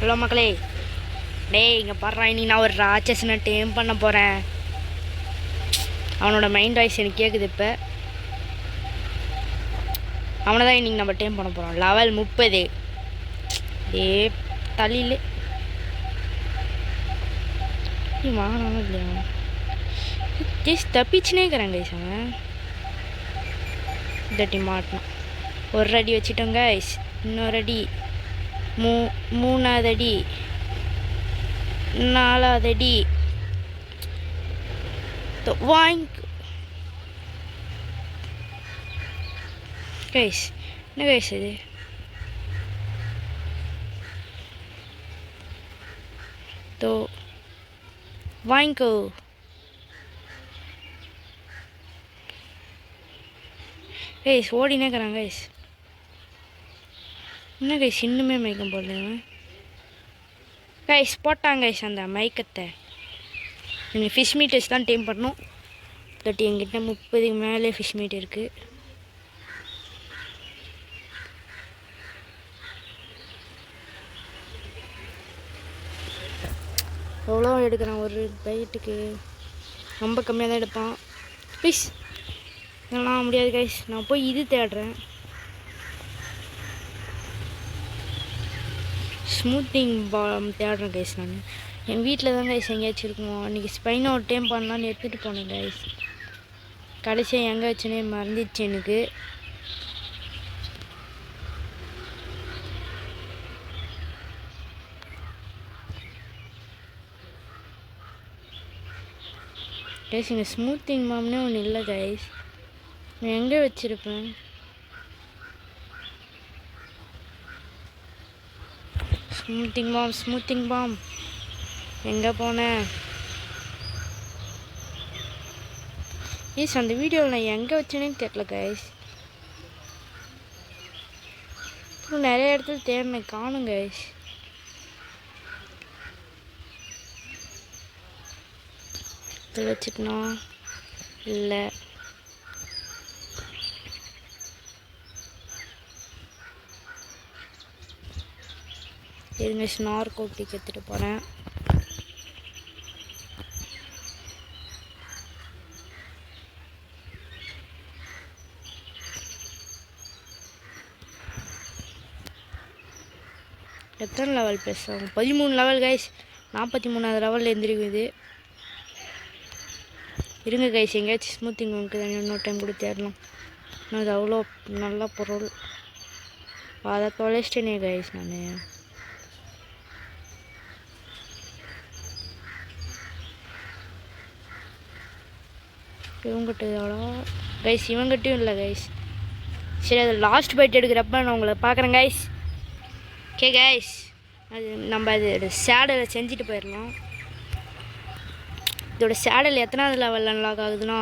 Hello மக்களே, டேய் இங்கே பாடுறா. இன்னைக்கு நான் ஒரு ராட்சசனை டேம் பண்ண போகிறேன். அவனோட மைண்ட் வாய்ஸ் எனக்கு கேட்குது. இப்போ அவனை தான் இன்றைக்கி நம்ம டேம் பண்ண போகிறோம். லெவல் 30. ஏ தலையில் வாங்கினாலும் இல்லையா ஜெஸ் தப்பிச்சுனே இருக்கிறாங்க கைஸ். அவன் தட்டி மாட்டினான். ஒரு அடி வச்சுட்டோங்க கைஸ். இன்னொரு அடி, மூணாவது அடி, நாலாவது அடி வாங்கி கைஸ். என்ன கைஸ் இது? தோ வாங்கிக்கோ. கைஸ் ஓடினே இருக்கிறாங்க கைஸ். என்ன கைஸ் இன்னுமே மயக்கம் போடல கைஸ். போட்டாங்க கைஸ் அந்த மயக்கத்தை. நீங்கள் ஃபிஷ் மீட்டர்ஸ் தான் டீம் பண்ணணும். பட் எங்கிட்ட 30க்கு மேலே ஃபிஷ் மீட் இருக்குது. எவ்வளோ எடுக்கிறான் ஒரு பைட்டுக்கு? ரொம்ப கம்மியாக தான் எடுப்பான். ப்ளீஸ் இதெல்லாம் முடியாது கைஸ். நான் போய் இது தேடுறேன், ஸ்மூத்திங் பால் தேடுறேன் கைஸ். நான் என் வீட்டில் தான் கைஸ் எங்கேயாச்சும் இருக்குமோ. அன்றைக்கி ஸ்பைனை ஒரு டைம் பண்ணலான்னு எடுத்துகிட்டு போனேன் கைஸ். கடைசியாக எங்கே வச்சுனே மறந்துடுச்சு எனக்கு. கைஸ் இங்கே ஸ்மூத்திங் பாம்னே ஒன்று இல்லை கைஸ். நான் எங்கே வச்சுருப்பேன்? ஸ்மூத்திங் பாம் எங்கே போனேன்? ஈஸ் அந்த வீடியோவில் நான் எங்கே வச்சேனே தெரியல கைஸ். நிறைய இடத்துல தேடினேன், காணும் கைஸ். இதில் வச்சுட்டனா இல்லை. இருங்க, ஸ்னார் கோப்பிக்கு எடுத்துகிட்டு போகிறேன். எத்தனை லெவல் ப்ளஸ் ஆகும்? 13 லெவல் கைஸ். 43வது லெவலில் எழுந்திருக்குது. இருங்க கைஸ், எங்கேயாச்சும் ஸ்மூத்திங் இருக்குது இன்னொரு டைம் கூட தேடலாம். ஆனால் அது அவ்வளோ நல்ல பொருள். அதை தொலைச்சிட்டேனே கைஸ் நான். இவங்கிட்ட எவ்வளோ கைஸ்? இவங்கிட்டையும் இல்லை கைஸ். சரி, அது லாஸ்ட் பைட் எடுக்கிறப்ப நான் உங்களை பார்க்குறேன் கைஸ். ஓகே கைஸ், அது நம்ம அது சேடலை செஞ்சுட்டு போயிடலாம். இதோட சேடல் எத்தனாவது லெவலில் அன்லாக் ஆகுதுன்னா,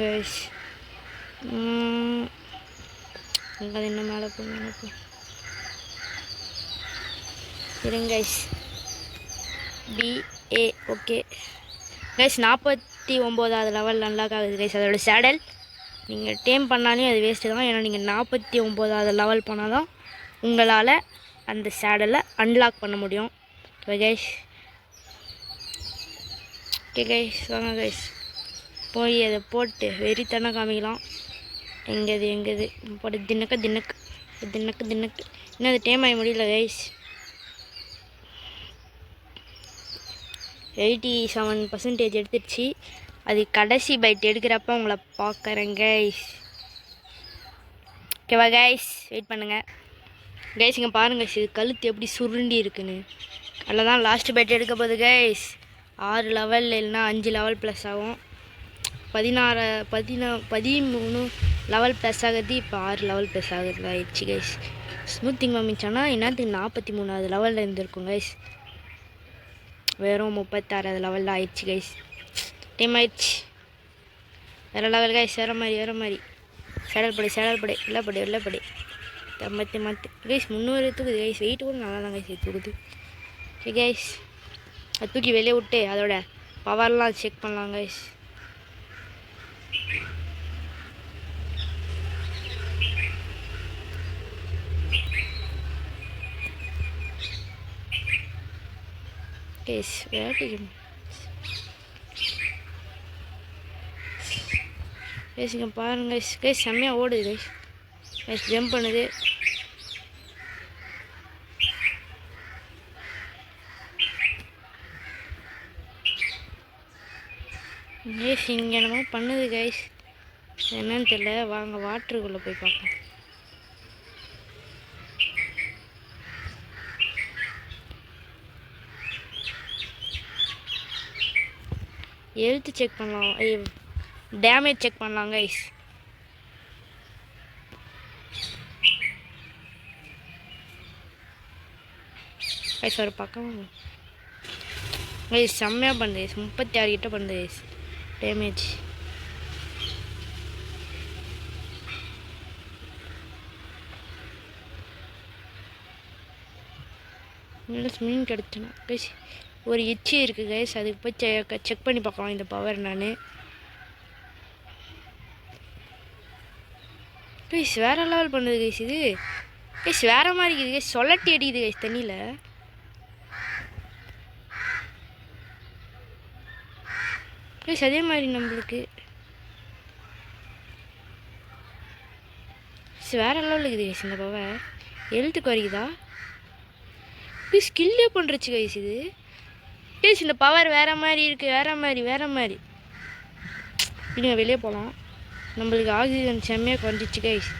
கைஸ் அங்கே இன்னும் மேலே போய் இருங்க கைஸ். BA okay guys. 49வது லெவல் அன்லாக் ஆகுது கைஸ் அதோட சேடல். நீங்கள் டேம் பண்ணாலே அது வேஸ்ட்டு தான். ஏன்னா நீங்கள் 49வது லெவல் போனால் தான் உங்களால் அந்த சேடலை அன்லாக் பண்ண முடியும். Okay guys. ஓகே கைஸ், வாங்க கைஸ் போய் அதை போட்டு வெறித்தனம் காமிக்கலாம். எங்கேது போட்டு தின்னக்கு இன்னும் அது டேம் ஆகி முடியல கைஸ். 87% எடுத்துடுச்சு. அது கடைசி பைட் எடுக்கிறப்ப உங்களை பார்க்குறேன் கைஸ். ஓகேவா கைஸ்? வெயிட் பண்ணுங்கள் கைஸ். இங்கே பாருங்கள் இது கழுத்து எப்படி சுருண்டி இருக்குன்னு. அதில் தான் லாஸ்ட் பைட் எடுக்க போகுது கைஸ். 6 லெவல் இல்லைன்னா 5 லெவல் ப்ளஸ் ஆகும். 13 லெவல் ப்ளஸ் ஆகுது. இப்போ 6 லெவல் ப்ளஸ் ஆகுது ஆயிடுச்சு கைஸ். ஸ்மூத்திங் மம்மிச்சானா என்னத்துக்கு 43வது லெவலில் இருந்திருக்கும் கைஸ். வெறும் 36வது லெவலில் ஆயிடுச்சு கைஸ். டைம் ஆயிடுச்சு. வேறு லெவல் கைஸ். வேறு மாதிரி சேடல் படி உள்ளப்படி மாற்றி கைஸ். 300 தூக்குது கைஸ். வெயிட் கூட நல்லா தான் கைஸ் தூக்குது. ஓகே கைஸ், அது தூக்கி வெளியே விட்டு அதோட பவர்லாம் செக் பண்ணலாம் கைஸ். கைஸ் வேட்டைக்கு கைஸ் இங்கே பாருங்க கைஸ் செம்மையாக ஓடுது கைஸ் கைஸ் ஜம்ப் பண்ணுது கைஸ் இங்கே என்னமோ பண்ணுது கைஸ் என்னன்னு தெரியல வாங்க வாட்டருக்குள்ளே போய் பார்க்கலாம் ஹெல்த் செக் பண்ணலாம் டேமேஜ் செக் பண்ணலாம் கைஸ் கைஸ் ஒரு பக்கம் கைஸ் செம்மையாக பண்ணுது 36 கிட்ட பண்ணுது கைஸ் டேமேஜ் மீன் கிடச்சுனா கைஸ் ஒரு எச்சி இருக்குது கைஸ் அதுக்கு போய் செக் பண்ணி பார்க்கலாம் இந்த பவர் நான் கைஸ் வேறு லெவல் பண்ணுது கைஸ் இது கைஸ் வேறு மாதிரி இருக்குது கைஸ் சொல்லட்டி அடிக்குது கைஸ் தண்ணியில் கைஸ் அதே மாதிரி நம்மளுக்கு வேறு லெவலில் இருக்குது கைஸ் இந்த பவர் ஹெல்த்துக்கு குறைக்குதா ஸ்கில்லே பண்ணுறச்சு கைஸ் இது கைஸ் இந்த பவர் வேறு மாதிரி இருக்குது வேறு மாதிரி நீங்கள் வெளியே போகலாம் நம்மளுக்கு ஆக்சிஜன் செம்மையாக குறைஞ்சிச்சு கைஸ்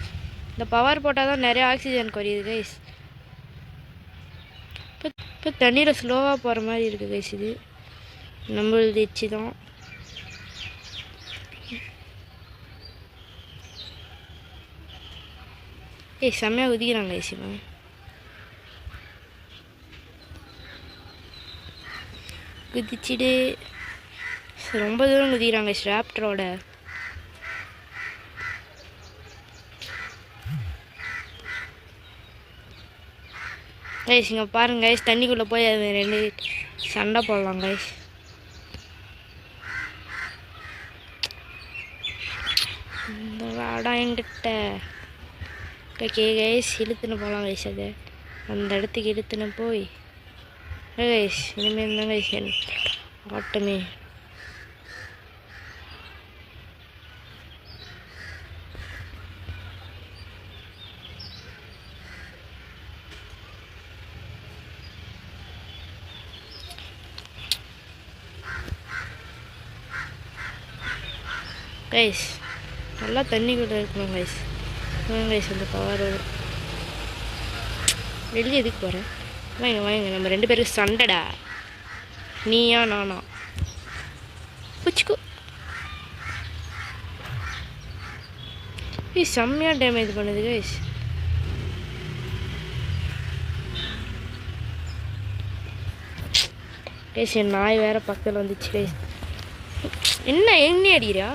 இந்த பவர் போட்டால் தான் நிறைய ஆக்சிஜன் குறையுது கைஸ் இப்போ தண்ணீரை ஸ்லோவாக போகிற மாதிரி இருக்குது கைஸ் இது நம்மளது எச்சி தான் செம்மையாக குதிக்கிறாங்க கைஸ் இவன் குதிச்சுட்டு ரொம்ப தூரம் குதிக்கிறாங்க ராப்டரோட கைஸ் இங்கே பாருங்க கைஸ் தண்ணிக்குள்ளே போய் அது 2 சண்டை போடலாம் கைஸ் இந்த வாடா என்கிட்ட ஓகே கைஸ் இழுத்துன்னு போகலாம் கைஸ் அது அந்த இடத்துக்கு இழுத்துன்னு போய் கைஸ் இனிமேல் தான் கைஸ் ஆட்டமே கைஸ் நல்லா தண்ணி கூட இருக்கணும் கைஸ் கைஸ் அந்த பவர் வெளியே எதுக்கு போகிறேன் வாங்க நம்ம 2 பேருக்கு சண்டைடா நீயா நானா பிடிச்சிக்கோ செம்மையாக டேமேஜ் பண்ணுது கைஸ் கைஸ் என் நாய் வேறு பக்கத்தில் வந்துச்சு கைஸ் என்ன அடிக்கிறா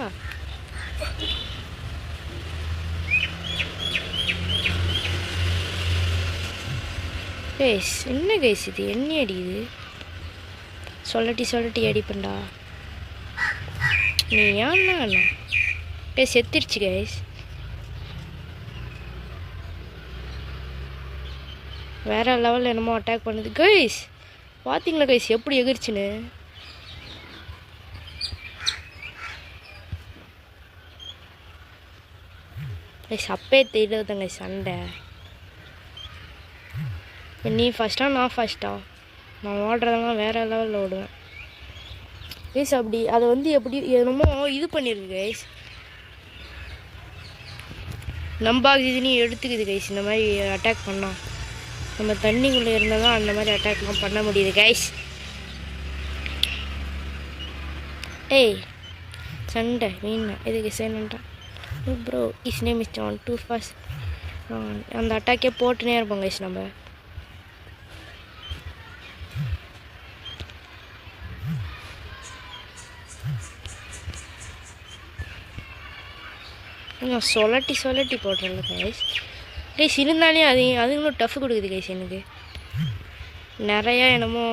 கைஸ் என்ன கைஸ் இது என்ன அடிக்குது சொல்லட்டி அடிப்பண்டா நீ ஏன்னா கைஸ் செத்துருச்சு கைஸ் வேற லெவலில் என்னமோ அட்டாக் பண்ணுது கைஸ் பார்த்தீங்களா கைஸ் எப்படி எகிரிச்சுன்னு கைஸ் அப்பே தெரியாதுங்க சண்டை நீ ஃபஸ்ட்டா நான் ஃபஸ்ட்டா நான் ஓடுறதெல்லாம் வேறு லெவலில் ஓடுவேன் கைஸ் அப்படி அதை வந்து எப்படி என்னமோ இது பண்ணியிருக்கு கைஸ் நம்ம ஆக்சிஜனையும் எடுத்துக்குது கைஸ் இந்த மாதிரி அட்டாக் பண்ணோம் நம்ம தண்ணிக்குள்ளே இருந்தால் தான் அந்த மாதிரி அட்டாக்லாம் பண்ண முடியுது கைஸ் ஏய் சண்டை மீன் எதுக்கு சேனண்டா bro is name is John too fast அந்த அட்டாக்கே போட்டுனே இருப்போம் கைஸ் நம்ம நான் சொல்லட்டி போடுறேன்ல கைஸ் கைஸ் இருந்தாலே அதுங்களும் டஃப் கொடுக்குது கைஸ் எனக்கு நிறையா என்னமோ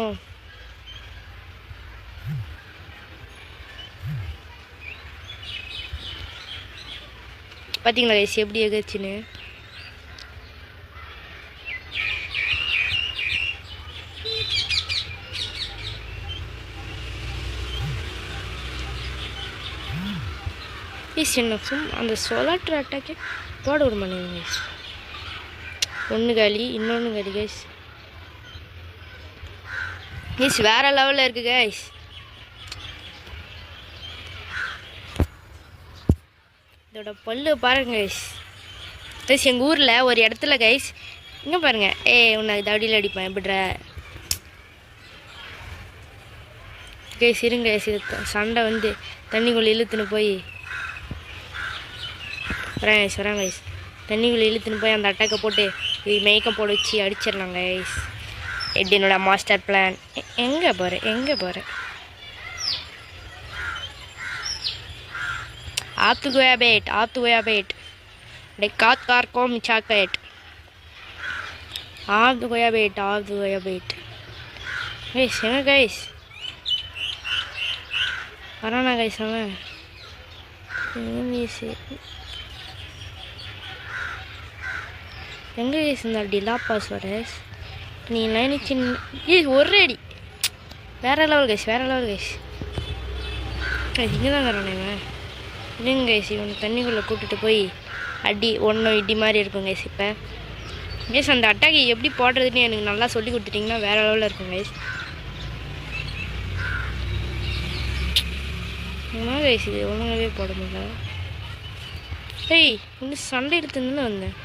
பார்த்தீங்களா கைஸ் எப்படி எகிரிச்சுன்னு கைஸ் என்ன அந்த சொலாட்ரு அட்டாக்கே போட விட மாட்டேங்க கைஸ். ஒன்று காலி, இன்னொன்று காலி கைஸ். கைஸ் வேறு லெவலில் இருக்குது கைஸ். இதோட பல்லு பாருங்க கைஸ். கைஸ் எங்கள் ஊரில் ஒரு இடத்துல கைஸ் இங்கே பாருங்கள். உன்னை தடியில் அடிப்பேன் எப்படிற கைஸ். இருங்க கைஸ், இது சண்டை வந்து தண்ணிக்குள்ளே இழுத்துன்னு போய் வரேன் கைஸ். தண்ணிக்குள்ளே இழுத்துன்னு போய் அந்த அட்டாக்கை போட்டு இது மேக்கப் போட வச்சு அடிச்சிடலாம் கைஸ். எப்படி என்னோட மாஸ்டர் பிளான். எங்கே போகிறேன் आप तो गया बेट कात कार को मिचा पेट आप तो गया बेट கைஸ் எங்க கைஸ் வரானா கைஸ் அவன் எங்கே கைஸ் இந்த டிலா பாஸ்வேர்டு நீ நினைச்சு ஒரு அடி வேறு லெவல் கைஸ் இங்கே தான் வரானே இல்லைங்க கைஸ். இவன் தண்ணிக்குள்ளே கூப்பிட்டுட்டு போய் அடி ஒன்றும் இடி மாதிரி இருக்கும் கைஸ். இப்போ கைஸ் அந்த அட்டாக்கை எப்படி போடுறதுன்னு எனக்கு நல்லா சொல்லி கொடுத்துட்டிங்கன்னா வேறு லெவலில் இருக்கும் கைஸ். என்ன கைஸ் இது ஒழுங்காகவே போட முடியல. இன்னும் சண்டை எடுத்துன்னு வந்தேன்.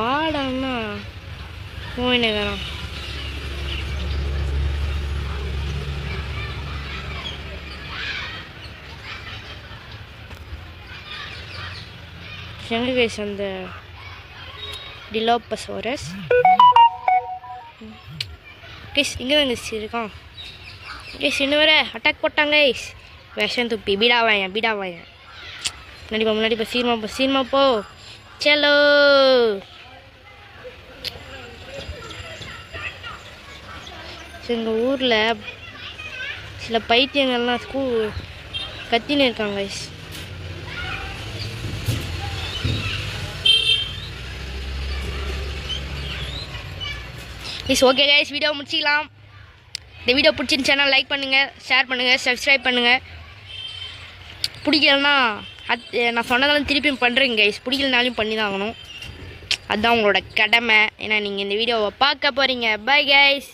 வாடான்னா போயினேக்காரான். எங்கே கைஸ் அந்த டிலோபசோரஸ் கைஸ் இங்கே தான் கைஸ் இருக்கான் கைஸ். இன்னும் வேறு அட்டாக் போட்டாங்க கைஸ். விஷம் துப்பி பீடாவாயன் முன்னாடி சீர்மா போ செலோ. எங்கள் ஊரில் சில பைத்தியங்கள்லாம் கத்தின்னு இருக்காங்க கைஸ். ஓகே கைஸ், வீடியோ முடிச்சிக்கலாம். இந்த வீடியோ பிடிச்சிருந்துச்சுன்னா லைக் பண்ணுங்கள், ஷேர் பண்ணுங்கள், சப்ஸ்கிரைப் பண்ணுங்கள். பிடிக்கலன்னா நான் சொன்னதெல்லாம் திருப்பியும் பண்ணுறேங்க கைஸ். பிடிக்கலனாலையும் பண்ணி தான் ஆகணும். அதுதான் உங்களோட கடமை. ஏன்னா நீங்கள் இந்த வீடியோவை பார்க்க போகிறீங்க. Bye guys.